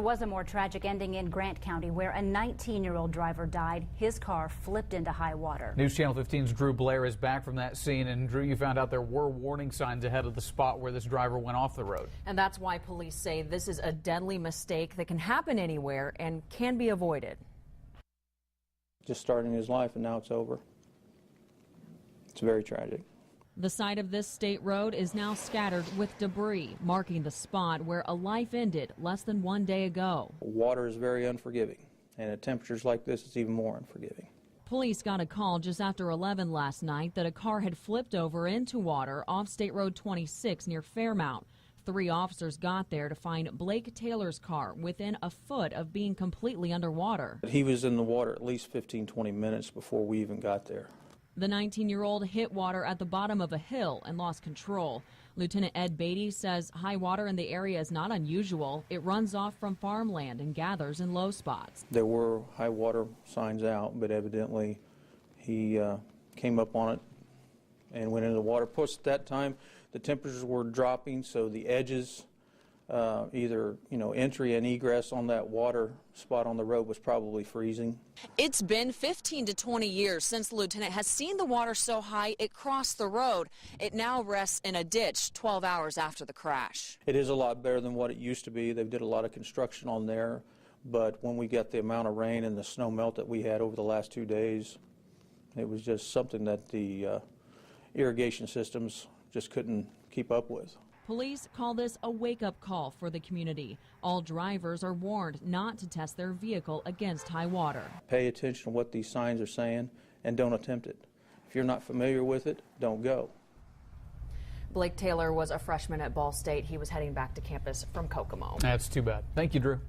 There was a more tragic ending in Grant County where a 19-year-old driver died. His car flipped into high water. News Channel 15's Drew Blair is back from that scene. And Drew, you found out there were warning signs ahead of the spot where this driver went off the road. And that's why police say this is a deadly mistake that can happen anywhere and can be avoided. Just starting his life and now it's over. It's very tragic. The site of this state road is now scattered with debris, marking the spot where a life ended less than 1 day ago. Water is very unforgiving, and at temperatures like this, it's even more unforgiving. Police got a call just after 11 last night that a car had flipped over into water off State Road 26 near Fairmount. 3 officers got there to find Blake Taylor's car within a foot of being completely underwater. He was in the water at least 15-20 minutes before we even got there. The 19-year-old hit water at the bottom of a hill and lost control. Lieutenant Ed Beatty says high water in the area is not unusual. It runs off from farmland and gathers in low spots. There were high water signs out, but evidently he came up on it and went into the water. Plus, at that time, the temperatures were dropping, so the edges, either entry and egress on that water spot on the road was probably freezing. It's been 15 to 20 years since the lieutenant has seen the water so high it crossed the road. It now rests in a ditch 12 hours after the crash. It is a lot better than what it used to be. They did a lot of construction on there, but when we got the amount of rain and the snow melt that we had over the last 2 days, it was just something that the irrigation systems just couldn't keep up with. Police call this a wake-up call for the community. All drivers are warned not to test their vehicle against high water. Pay attention to what these signs are saying and don't attempt it. If you're not familiar with it, don't go. Blake Taylor was a freshman at Ball State. He was heading back to campus from Kokomo. That's too bad. Thank you, Drew.